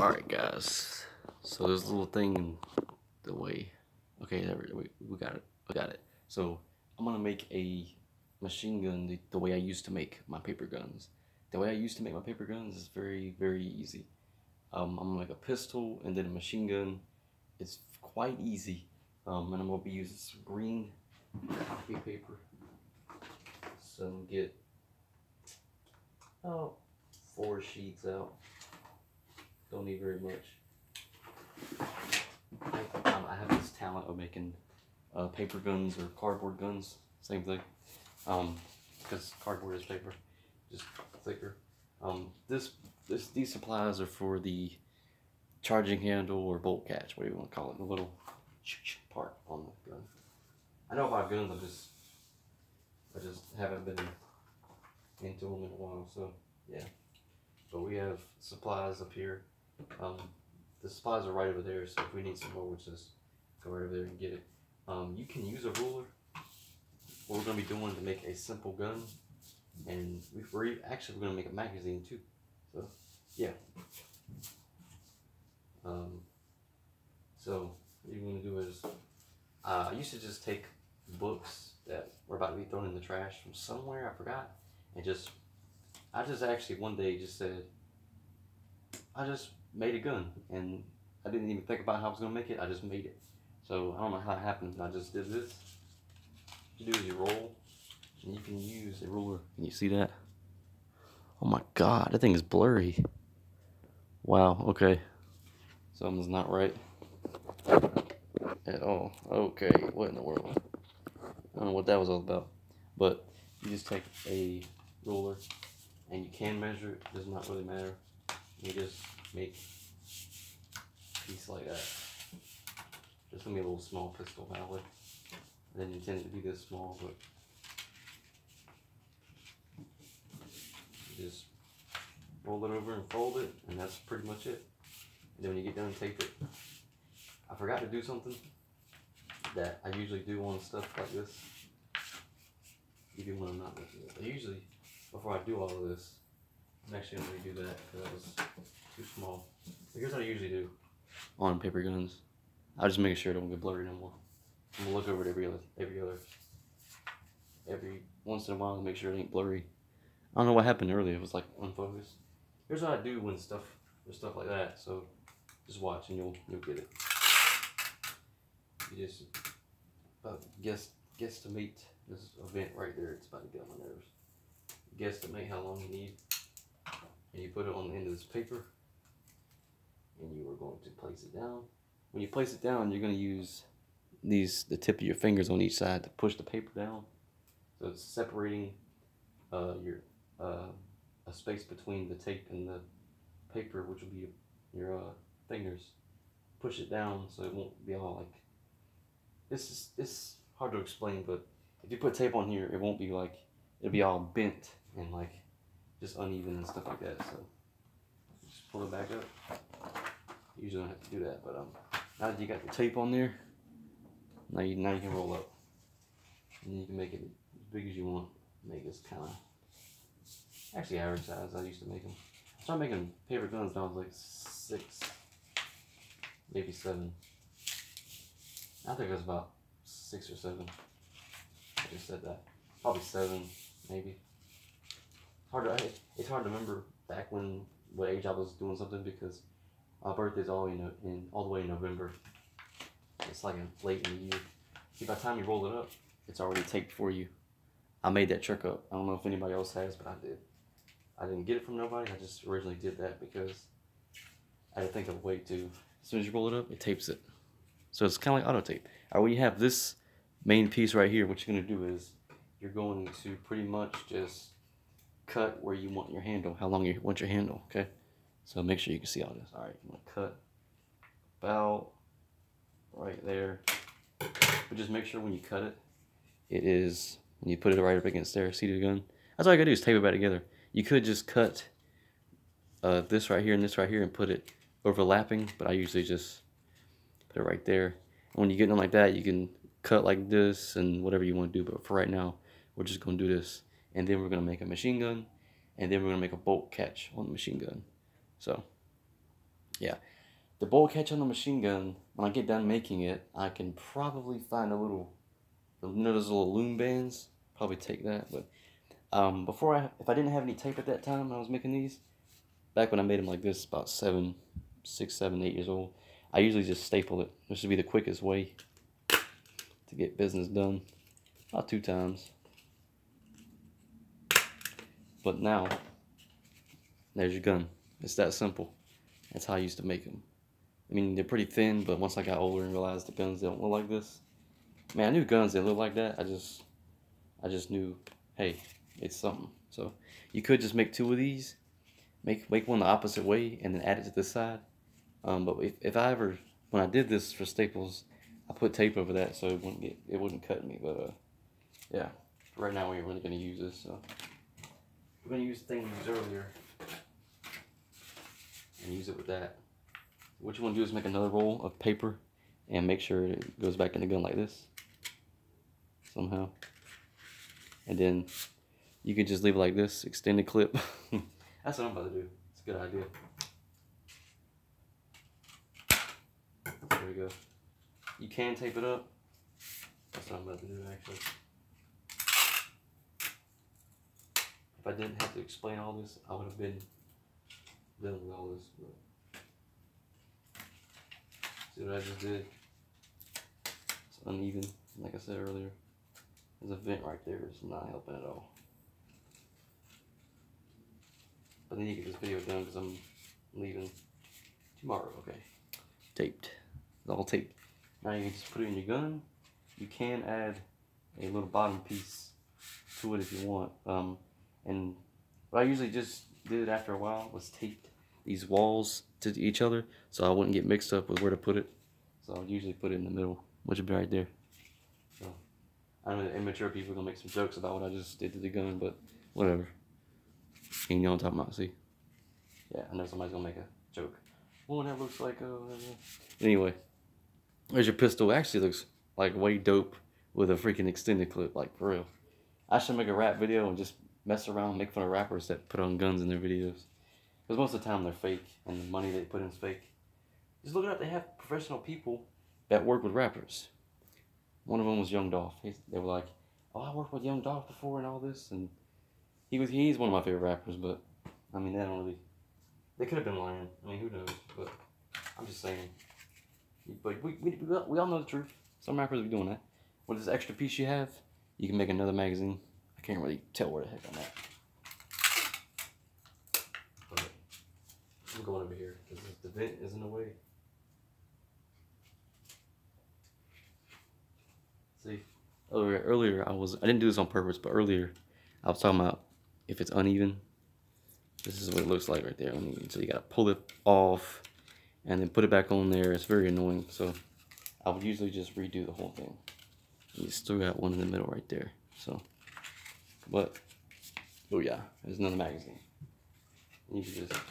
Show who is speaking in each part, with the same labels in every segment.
Speaker 1: Alright guys, so this little thing in the way, okay, there we got it, So I'm gonna make a machine gun the way I used to make my paper guns. The way I used to make my paper guns is very easy. I'm gonna make a pistol and then a machine gun. It's quite easy. And I'm gonna be using some green copy paper. So get 4 sheets out. Don't need very much. I have this talent of making paper guns or cardboard guns. Same thing. Because cardboard is paper, just thicker. These supplies are for the charging handle or bolt catch, whatever you want to call it, the little part on the gun. I know about guns. I just haven't been into them in a while. So yeah. But we have supplies up here. The supplies are right over there, so if we need some more, we'll just go right over there and get it. You can use a ruler. What we're going to be doing to make a simple gun, and we're going to make a magazine too. So, yeah. So, what you're going to do is, I used to just take books that were about to be thrown in the trash from somewhere, I forgot, and I just actually one day just said, I just made a gun, and I didn't even think about how I was going to make it. I just made it. So I don't know how it happened. I just did this. What you do is you roll, and you can use a ruler. Can you see that? Oh my God, that thing is blurry. Wow, okay. Something's not right at all. Okay, what in the world? I don't know what that was all about. But you just take a ruler, and you can measure it. It does not really matter. You just make a piece like that. Just gonna be a little small pistol valid. I didn't intend it to be this small, but you just roll it over and fold it, and that's pretty much it. And then when you get done, tape it. I forgot to do something that I usually do on stuff like this, even when I'm not looking at it. But usually, before I do all of this, I'm actually gonna redo that because that was too small. But here's what I usually do on paper guns. I'll just make sure it don't get blurry no more. I'm gonna look over it every once in a while to make sure it ain't blurry. I don't know what happened earlier. It was like unfocused. Here's what I do when stuff like that. So just watch and you'll get it. You just guesstimate this event right there. It's about to get on my nerves. Guesstimate how long you need, and you put it on the end of this paper, and you are going to place it down. When you place it down, you're going to use the tip of your fingers on each side to push the paper down. So it's separating a space between the tape and the paper, which will be your fingers. Push it down so it won't be all like, it's hard to explain, but if you put tape on here, it won't be like, it'll be all bent and like just uneven and stuff like that. So just pull it back up. You usually don't have to do that, but now that you got the tape on there, now you can roll up, and you can make it as big as you want. Make this kind of actually average size. I used to make them. I started making paper guns when I was like 6, maybe 7. I think it was about 6 or 7. I just said that. Probably 7, maybe. It's hard to remember back when what age I was doing something because my birthday's all the way in November. It's like late in the year. See, by the time you roll it up, it's already taped for you. I made that trick up. I don't know if anybody else has, but I did. I didn't get it from nobody. I just originally did that because I had to think of a way to. As soon as you roll it up, it tapes it. So it's kind of like auto tape. Alright, when you have this main piece right here, what you're going to do is you're going to pretty much just cut where you want your handle, how long you want your handle, okay? So make sure you can see all this. Alright, I'm going to cut about right there. But just make sure when you cut it, it is, when you put it right up against there, see the gun? That's all you got to do is tape it back together. You could just cut this right here and this right here and put it overlapping, but I usually just put it right there. And when you get them like that, you can cut like this and whatever you want to do. But for right now, we're just going to do this. And then we're going to make a machine gun. And then we're going to make a bolt catch on the machine gun. So Yeah, the bolt catch on the machine gun, when I get done making it, I can probably find a little, you know those little loom bands? Probably take that, but if I didn't have any tape at that time when I was making these, back when I made them like this, about 6, 7, 8 years old, I usually just staple it. This would be the quickest way to get business done. About 2 times. But now, there's your gun. It's that simple. That's how I used to make them. I mean, they're pretty thin, but once I got older and realized the guns don't look like this, man, I knew guns didn't look like that. I just knew, hey, it's something. So you could just make 2 of these, make one the opposite way, and then add it to this side. But if I ever, when I did this for staples, I put tape over that so it wouldn't cut me. But yeah, right now we ain't really gonna use this. So we're gonna use the thing we used earlier and use it with that. What you want to do is make another roll of paper and make sure it goes back in the gun like this somehow, and then you can just leave it like this, extended clip. That's what I'm about to do. It's a good idea. There we go. You can tape it up. That's what I'm about to do actually. If I didn't have to explain all this, I would have been done with all this. But see what I just did? It's uneven, like I said earlier. There's a vent right there, it's not helping at all. But then you get this video done because I'm leaving tomorrow, okay. Taped. It's all taped. Now you can just put it in your gun. You can add a little bottom piece to it if you want. And what I usually just did after a while was taped these walls to each other so I wouldn't get mixed up with where to put it. So I would usually put it in the middle, which would be right there. So I know the immature people are gonna make some jokes about what I just did to the gun, but whatever. You know what I'm talking about, see? Yeah, I know somebody's gonna make a joke. Well, that looks like anyway, there's your pistol. It actually looks like way dope with a freaking extended clip, like for real. I should make a rap video and just mess around, make fun of rappers that put on guns in their videos. Because most of the time they're fake, and the money they put in is fake. Just look it up, they have professional people that work with rappers. One of them was Young Dolph. They were like, oh, I worked with Young Dolph before and all this, and he's one of my favorite rappers, but I mean, they could have been lying. I mean, who knows, but I'm just saying. But we all know the truth. Some rappers be doing that. With this extra piece you have, you can make another magazine. I can't really tell where the heck I'm at. But I'm going over here because the vent is in the way. See, earlier I didn't do this on purpose, but earlier I was talking about if it's uneven. This is what it looks like right there. So you gotta pull it off and then put it back on there. It's very annoying. So I would usually just redo the whole thing. You still got one in the middle right there. So, but oh yeah, there's another magazine. And you can just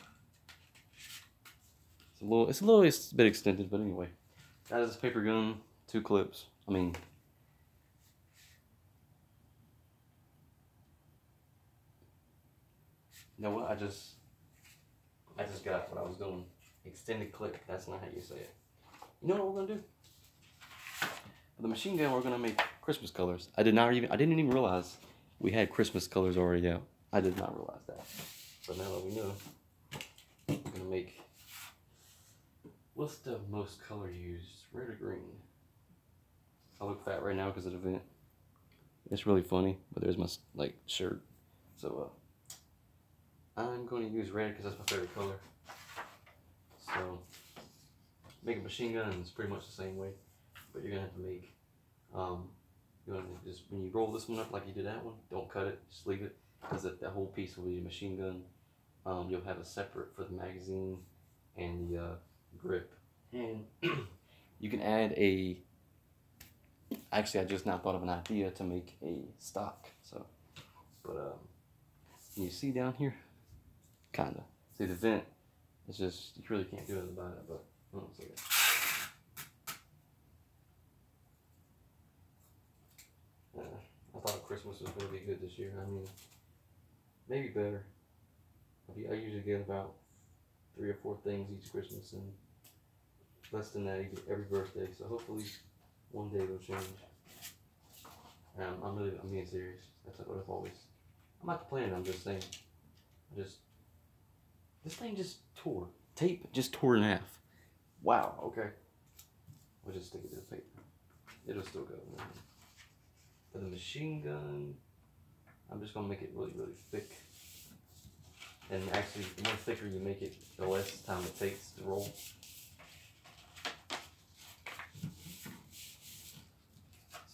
Speaker 1: it's a bit extended, but anyway, that is a paper gun, 2 clips. I mean. You know what? I just got what I was doing. Extended clip. That's not how you say it. You know what we're gonna do? For the machine gun, we're gonna make Christmas colors. I didn't even realize we had Christmas colors already out. I did not realize that. So now that we know, we're gonna make. What's the most color used? Red or green? I look fat right now because of the vent. It's really funny, but there's my shirt. So I'm going to use red because that's my favorite color. So, make a machine gun is pretty much the same way, but you're going to have to make, you're going to just, when you roll this one up like you did that one, don't cut it, just leave it, because that whole piece will be a machine gun. You'll have a separate for the magazine and the grip. And you can add actually I just now thought of an idea to make a stock, so, but can you see down here? Kinda. See the vent, it's just, you really can't do anything about it, but, hold on a second. I thought Christmas was going to be good this year. I mean, maybe better. I usually get about 3 or 4 things each Christmas and less than that every birthday. So hopefully one day it'll change. I'm being serious. That's what I've always. I'm not complaining. I'm just saying. This thing just tore. Tape just tore in half. Wow. Okay. We'll just stick it to the paper. It'll still go. For the machine gun, I'm just gonna make it really, really thick. And actually, the more thicker you make it, the less time it takes to roll.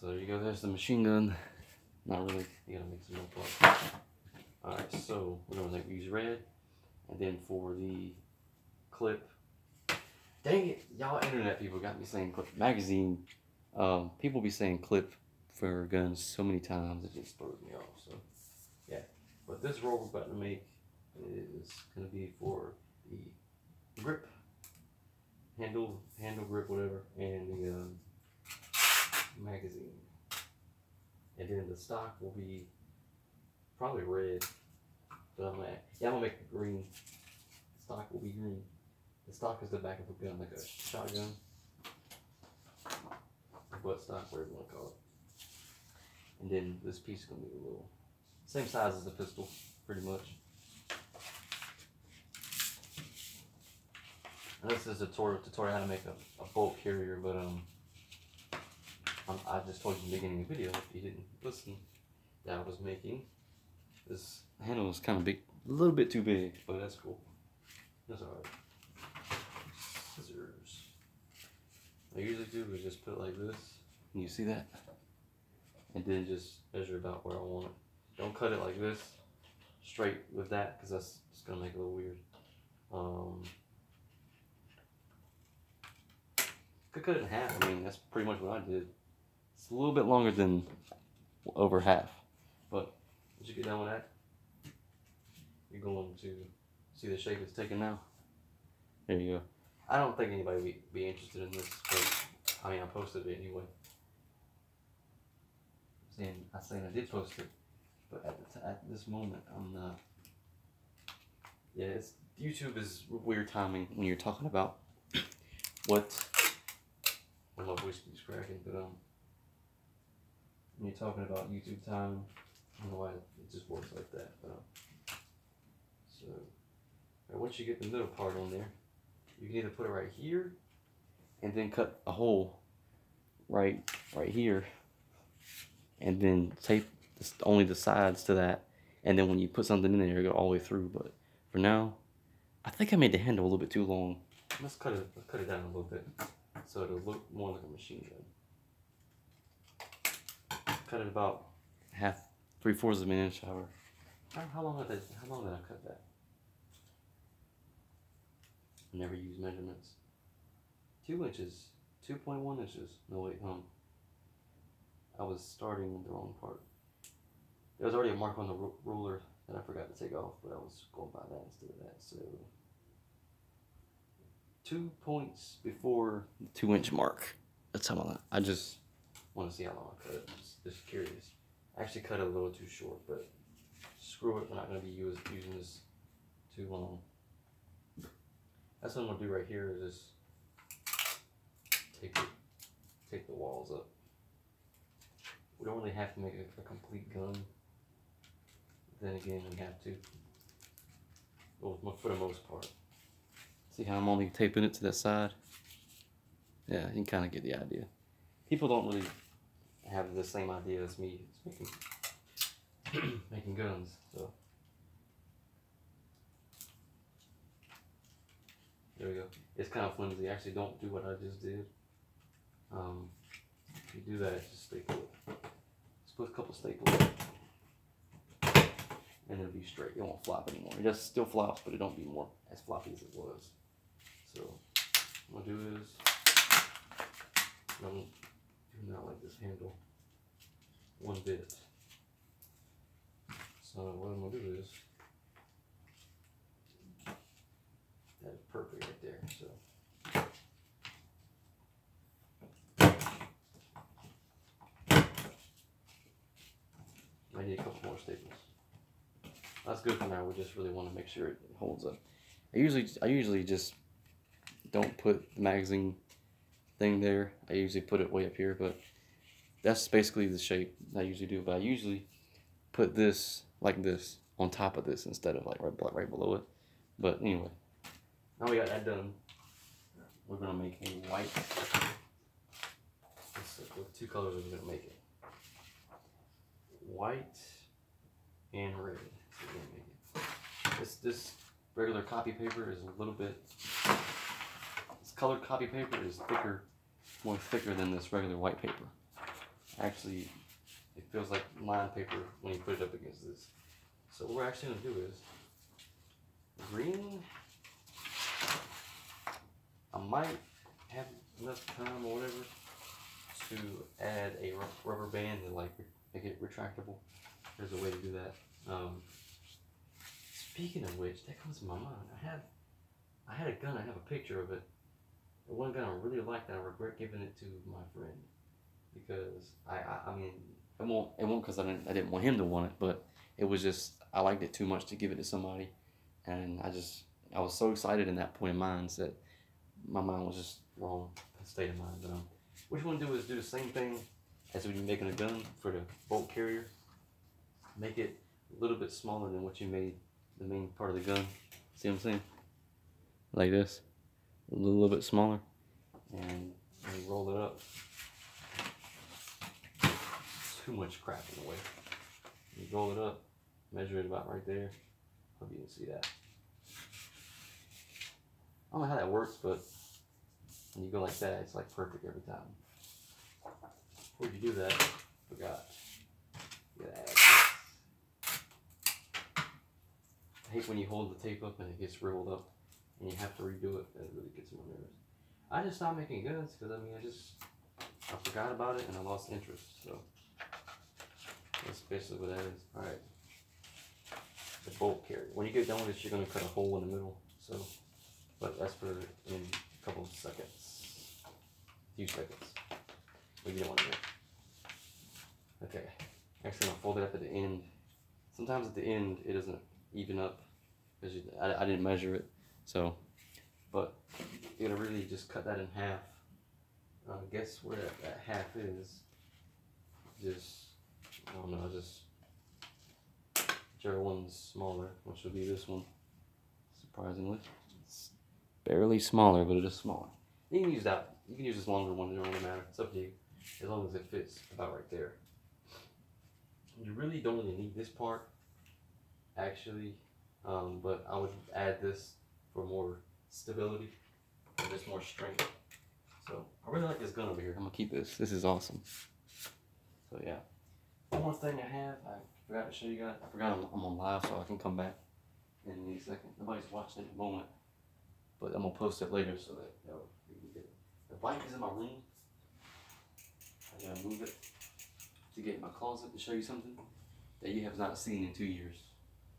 Speaker 1: So there you go. There's the machine gun. Not really. You gotta make some more parts. All right. So we're gonna use red, and then for the clip. Dang it, y'all internet people got me saying clip magazine. People be saying clip for guns so many times it just throws me off. So yeah, but this roll we're about to make is gonna be for the grip, handle grip, whatever, and the magazine. And then the stock will be probably red, but I'm gonna make it green. The stock will be green. The stock is the back of a gun, like a shotgun, butt stock, whatever you want to call it. And then this piece is gonna be a little same size as the pistol, pretty much. And this is a tutorial how to make a bolt carrier, but I just told you in the beginning of the video, if you didn't listen, that I was making. This handle is kind of big, a little bit too big, but that's cool. That's alright. Scissors. What I usually do is just put it like this. Can you see that? And then just measure about where I want it. Don't cut it like this, straight with that, because that's just going to make it a little weird. Could cut it in half. I mean, that's pretty much what I did. It's a little bit longer than over half. But once you get done with that, you're going to see the shape it's taking now. There you go. I don't think anybody would be interested in this, but I mean, I posted it anyway. I saying I did post it, but at this moment, I'm not. Yeah, YouTube is weird timing when you're talking about what. My voice keeps cracking, but when you're talking about YouTube time, I don't know why it just works like that. But so once you get the middle part on there, you can either put it right here, and then cut a hole right here, and then tape only the sides to that, and then when you put something in there, it'll go all the way through. But for now, I think I made the handle a little bit too long. Let's cut it down a little bit, so it'll look more like a machine gun. Cut it about 3/4 of an inch. However, how long did I cut that? I never use measurements. 2 inches, 2.1 inches. No wait, I was starting with the wrong part. There was already a mark on the ruler that I forgot to take off, but I was going by that instead of that. So 2 points before the 2 inch mark. That's how long. I just want to see how long I cut it. Just curious. I actually cut it a little too short, but screw it. We're not going to be using this too long. That's what I'm going to do right here is just take the walls up. We don't really have to make a complete gun. Then again, we have to. Well, for the most part. See how I'm only taping it to that side? Yeah, you can kind of get the idea. People don't really have the same idea as me. It's making guns, so. There we go. It's kind of flimsy. Actually, don't do what I just did. If you do that, just staple it. Just put a couple staples, and it'll be straight. It won't flop anymore. It just still flops, but it don't be more as floppy as it was. So what I'm gonna do is I do not like this handle one bit. So what I'm gonna do is that is perfect right there. So. I need a couple more staples. That's good for now. We just really want to make sure it holds up. I usually just don't put the magazine thing there. I usually put it way up here, but that's basically the shape I usually do. But I usually put this like this on top of this instead of like right below it. But anyway, now we got that done. We're gonna make a white. With two colors, we're gonna make it white and red. So we're gonna make it. This regular copy paper is a little bit. This colored copy paper is thicker, more thicker than this regular white paper. Actually, it feels like line paper when you put it up against this. So what we're actually gonna do is green. I might have enough time or whatever to add a rubber band and like make it retractable. There's a way to do that. Speaking of which, that comes to my mind. I had a gun. I have a picture of it. The one gun I really liked, and I regret giving it to my friend because I mean it won't because I didn't want him to want it, but it was just I liked it too much to give it to somebody, and I was so excited in that point of mind that my mind was just wrong state of mind. But what you want to do is do the same thing as when you're making a gun for the bolt carrier. Make it a little bit smaller than what you made the main part of the gun. See what I'm saying? Like this, a little bit smaller, and you roll it up. Too much crap in the way. You roll it up, measure it about right there. Hope you can see that. I don't know how that works, but when you go like that, it's like perfect every time. Before you do that, I forgot. You gotta add this. I hate when you hold the tape up and it gets rolled up and you have to redo it. That really gets me nervous. I just stopped making guns because I forgot about it and I lost interest. So that's basically what that is. Alright. The bolt carrier. When you get done with this, you're going to cut a hole in the middle. So, but that's for in a couple of seconds. A few seconds. But you don't want to do. Okay. Actually, I'm going to fold it up at the end. Sometimes at the end, it doesn't even up because I didn't measure it. So, but you're going to really just cut that in half. Guess where that half is. Just, I don't know, just whichever one's smaller, which will be this one, surprisingly. It's barely smaller, but it is smaller. You can use that. You can use this longer one, it don't really matter. It's up to you, as long as it fits about right there. You really don't really need this part, actually, but I would add this for more stability and just more strength. So, I really like this gun over here. I'm gonna keep this. This is awesome. So, yeah. One more thing I have, I forgot to show you guys. I forgot I'm on live, so I can come back in any second. Nobody's watching at the moment, but I'm gonna post it later so that you can get it. The bike is in my room. I gotta move it to get in my closet to show you something that you have not seen in 2 years.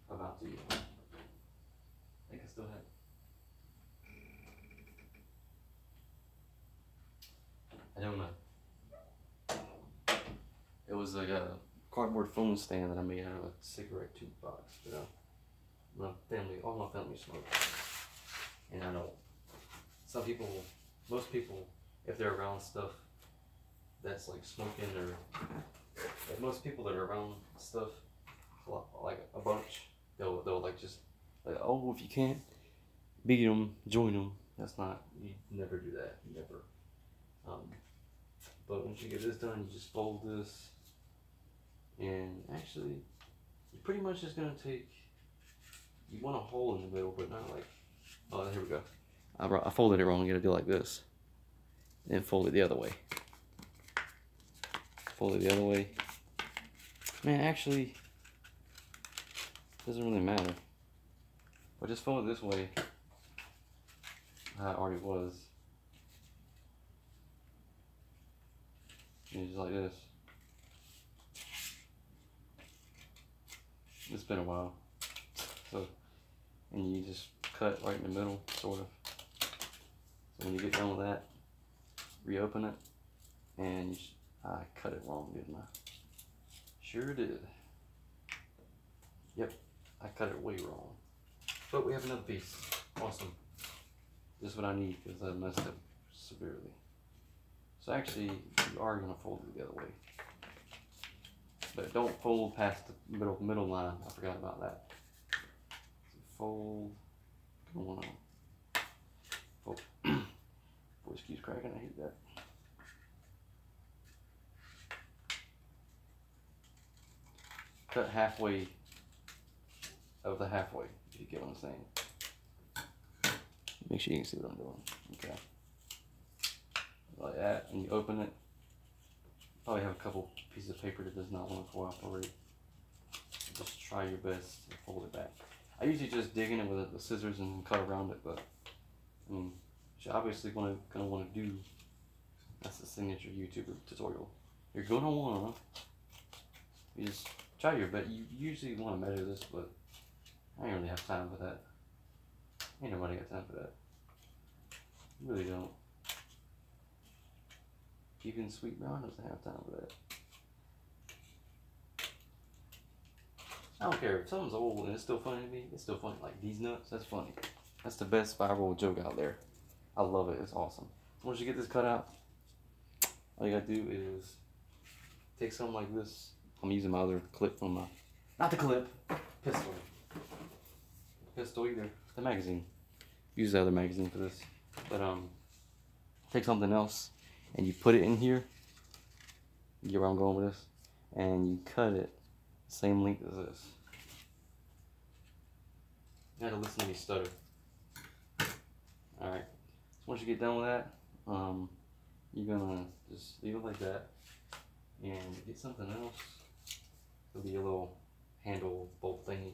Speaker 1: About 2 years. I think I still have it. I don't know. It was like a cardboard phone stand that I made out of a cigarette tube box. You know, all my family smokes, and I don't. Some people, most people, if they're around stuff that's like smoking, or like most people that are around stuff like a bunch, they'll like just like, oh, if you can't beat them, join them. That's not, you never do that, never. But once you get this done, you just fold this. And actually, you're pretty much just gonna take, you want a hole in the middle, but not like, oh, here we go. I folded it wrong. You gotta do it like this. And then fold it the other way. Fold it the other way. Man, actually, doesn't really matter. But just fold it this way. How it already was. And just like this. It's been a while. So, and you just cut right in the middle, sort of. So when you get done with that, reopen it, and I cut it wrong, didn't I? Sure did. Yep, I cut it way wrong. But we have another piece. Awesome. This is what I need because I messed up severely. So actually, you are going to fold it the other way. But don't fold past the middle line. I forgot about that. So fold. Going on. Fold. Voice keeps cracking. I hate that. Cut halfway of the halfway, if you get what I'm saying. Make sure you can see what I'm doing. Okay. Like that, and you open it. Probably have a couple pieces of paper that does not want to cooperate. Just try your best to fold it back. I usually just dig in it with the scissors and cut around it, but I mean, you're obviously gonna want to do. That's the signature YouTuber tutorial. You're gonna wanna. You just try your best. You usually want to measure this, but I don't really have time for that. Ain't nobody got time for that. You really don't. Even Sweet Brown doesn't have time for that. I don't care if something's old and it's still funny to me. It's still funny. Like these nuts, that's funny. That's the best viral joke out there. I love it. It's awesome. Once you get this cut out, all you gotta do is take something like this. I'm using my other clip from my, not the clip, pistol. Pistol either. The magazine. Use the other magazine for this. But take something else and you put it in here. You get where I'm going with this? And you cut it the same length as this. You gotta listen to me stutter. Alright. So once you get done with that, you're gonna just leave it like that. And get something else. It'll be a little handle bolt thingy.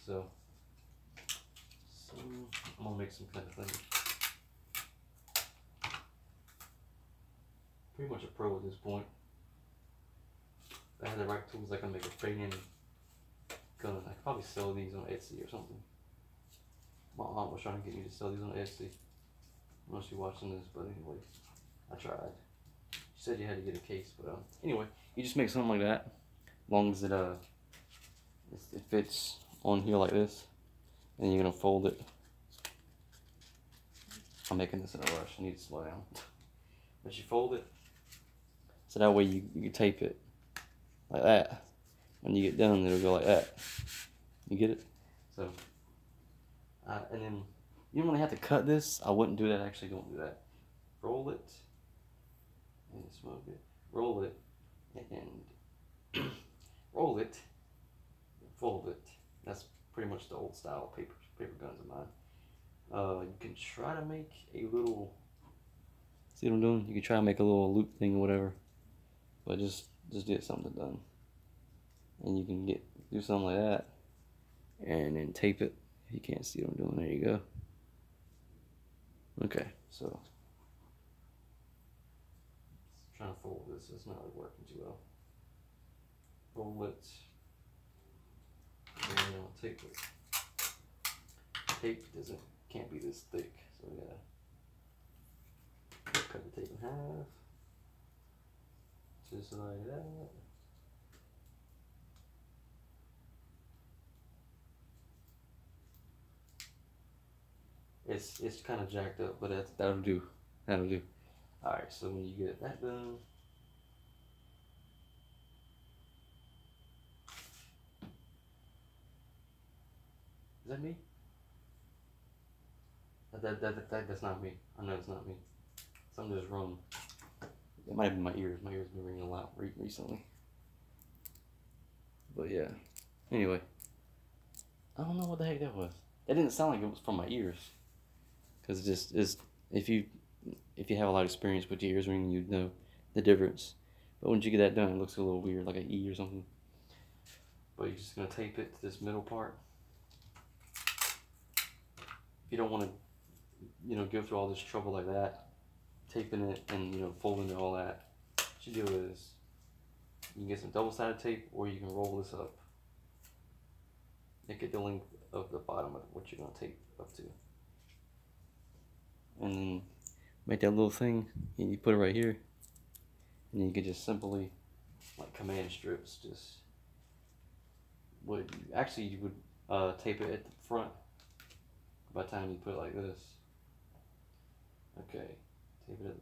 Speaker 1: So I'm gonna make some kind of thing. Pretty much a pro at this point. If I had the right tools, I can make a banging gun. I could probably sell these on Etsy or something. My aunt was trying to get me to sell these on Etsy. I don't know if she's watching this, but anyway, I tried. She said you had to get a case, but anyway, you just make something like that, as long as it fits on here like this, and you're gonna fold it. I'm making this in a rush. I need to slow down. But you fold it, so that way you can tape it like that. When you get done, it'll go like that. You get it? So, and then you don't really have to cut this. I wouldn't do that. Actually, don't do that. Roll it and smoke it. Roll it and roll it. And fold it. That's pretty much the old style paper guns of mine. You can try to make a little. See what I'm doing? You can try to make a little loop thing or whatever, but just get something done. And you can do something like that, and then tape it. If you can't see what I'm doing, there you go. Okay, so trying to fold this. It's not really working too well. Fold it, and I'll tape it. Tape can't be this thick, so we gotta cut the tape in half, just like that. It's kind of jacked up, but that'll do. That'll do. All right, so when you get that done, is that me? That's not me. I know it's not me. Something just wrong. It might have been my ears. My ears have been ringing a lot recently. But yeah. Anyway, I don't know what the heck that was. That didn't sound like it was from my ears. Cause it just is. If you have a lot of experience with your ears ringing, you'd know the difference. But once you get that done, it looks a little weird, like an E or something. But you're just gonna tape it to this middle part. If you don't want to, go through all this trouble like that, taping it and folding it, all that, what you do is you can get some double-sided tape, or you can roll this up. Make it the length of the bottom of what you're gonna tape up to, and then make that little thing, and you put it right here, and you can just simply, like command strips, just you would tape it at the front by the time you put it like this. Okay, tape it up.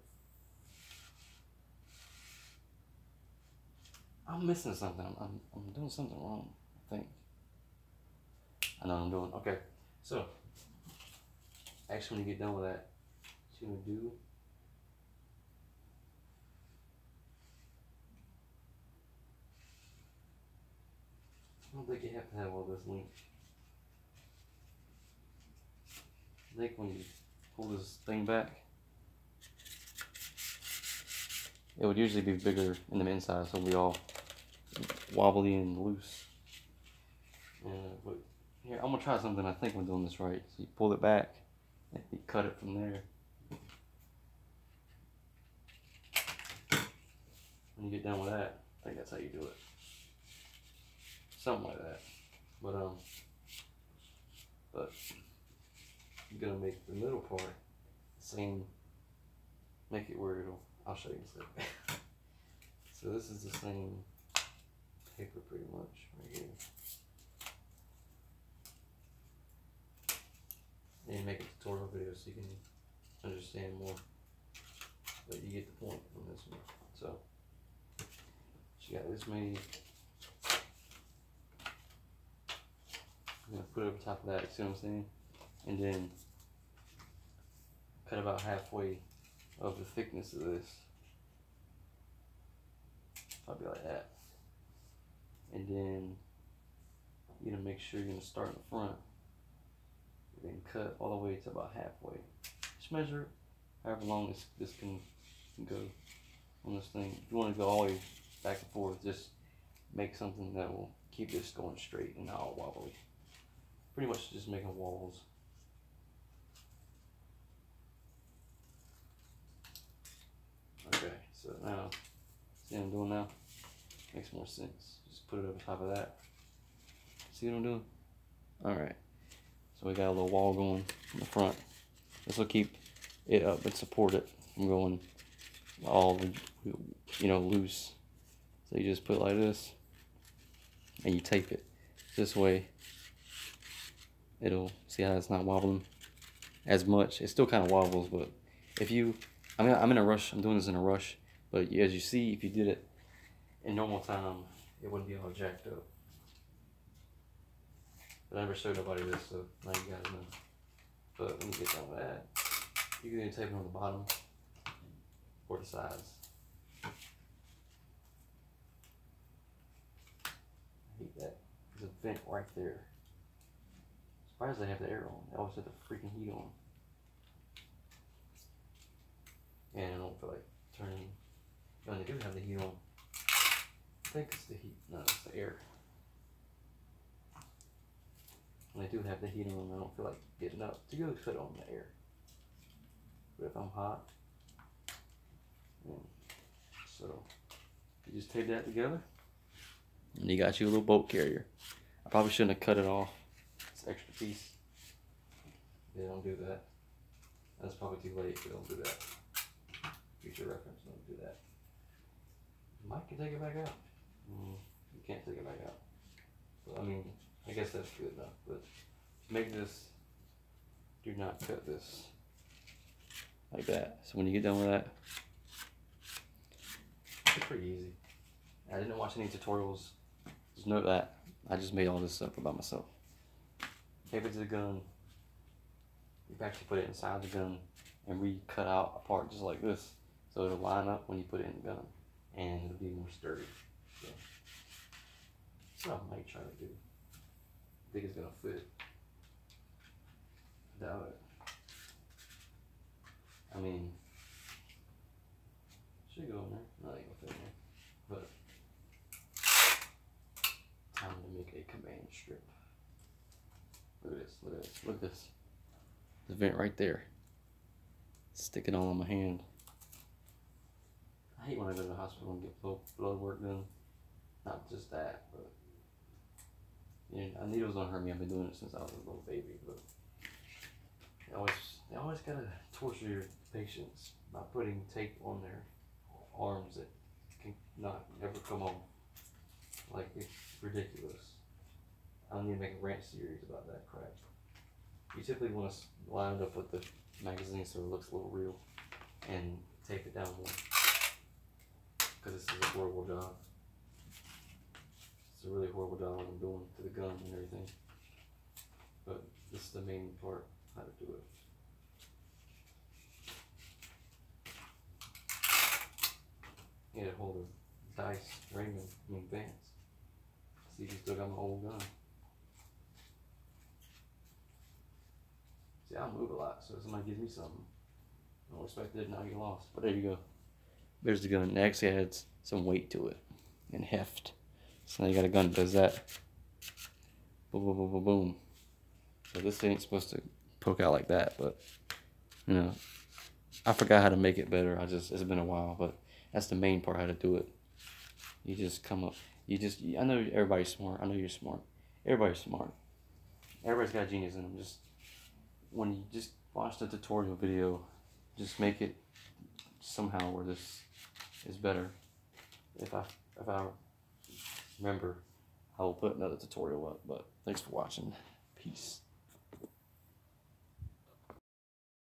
Speaker 1: I'm missing something. I'm doing something wrong, I think. I know what I'm doing. Okay, so actually when you get done with that, what you're gonna do, I don't think you have to have all this linked. I think when you pull this thing back, it would usually be bigger in the inside, so it'll be all wobbly and loose. But here, I'm gonna try something. I think I'm doing this right. So you pull it back, and you cut it from there. When you get done with that, I think that's how you do it. Something like that. But you're gonna make the middle part the same. Make it where it'll. I'll show you in a second. So this is the same paper pretty much right here. And make a tutorial video so you can understand more. But you get the point on this one. So she got this made. I'm gonna put it over top of that, see what I'm saying? And then cut about halfway of the thickness of this. Probably like that. And then you're gonna make sure you're gonna start in the front. And then cut all the way to about halfway. Just measure it however long this can go on this thing. If you want to go all the way back and forth, just make something that will keep this going straight and not all wobbly. Pretty much just making walls. Okay, so now, see what I'm doing now? Makes more sense. Just put it over top of that. See what I'm doing? Alright, so we got a little wall going in the front. This will keep it up and support it from going all, loose. So you just put it like this, and you tape it. This way, it'll, see how it's not wobbling as much. It still kind of wobbles, but if you, I'm in a rush, I'm doing this in a rush, but as you see, if you did it in normal time, it wouldn't be all jacked up. But I never showed nobody this, so now you guys know. But when you get done with that, you can even tape it on the bottom or the sides. I hate that. There's a vent right there. Surprised they have the air on. They always have the freaking heat on. And I don't feel like turning. No, they do have the heat on. I think it's the heat. No, it's the air. And they do have the heat on. I don't feel like getting up to go put on the air. But if I'm hot, so you just tape that together, and you got you a little bolt carrier. I probably shouldn't have cut it off. It's an extra piece. Yeah, don't do that. That's probably too late. So don't do that. Future reference, don't do that. Mike can take it back out. You can't take it back out. But, I mean, I guess that's good enough. But make this. Do not cut this like that. So when you get done with that, it's pretty easy. I didn't watch any tutorials. Just note that I just made all this stuff by myself. Tape it to the gun. You actually put it inside the gun and re-cut out a part just like this, so it'll line up when you put it in the gun, and it'll be more sturdy. So that's what I might try to do. I think it's gonna fit. I doubt it. I mean, should go in there. No, it ain't gonna fit in there. But time to make a command strip. Look at this, look at this, look at this. The vent right there. Stick it all on my hand. I hate when I go to the hospital and get blood work done. Not just that, but needles don't hurt me. I've been doing it since I was a little baby, but they always gotta torture your patients by putting tape on their arms that can not ever come on. Like, it's ridiculous. I don't need to make a rant series about that crap. You typically want to line it up with the magazine so it looks a little real, and tape it down more, because this is a horrible job. It's a really horrible job I'm doing to the gun and everything, but this is the main part, how to do it. Yeah, hold a dice Raymond Vance. See if you still got my old gun. See, I move a lot, so if somebody gives me something, I don't expect it, now you lost. But there you go. There's the gun. It actually adds some weight to it and heft. So now you got a gun that does that. Boom, boom, boom, boom, boom. So this ain't supposed to poke out like that, but you know, I forgot how to make it better. It's been a while, but that's the main part, how to do it. You just come up. I know everybody's smart. I know you're smart. Everybody's smart. Everybody's got genius in them. Just when you just watch the tutorial video, just make it somehow where this is better. If I remember, I will put another tutorial up. But thanks for watching. Peace.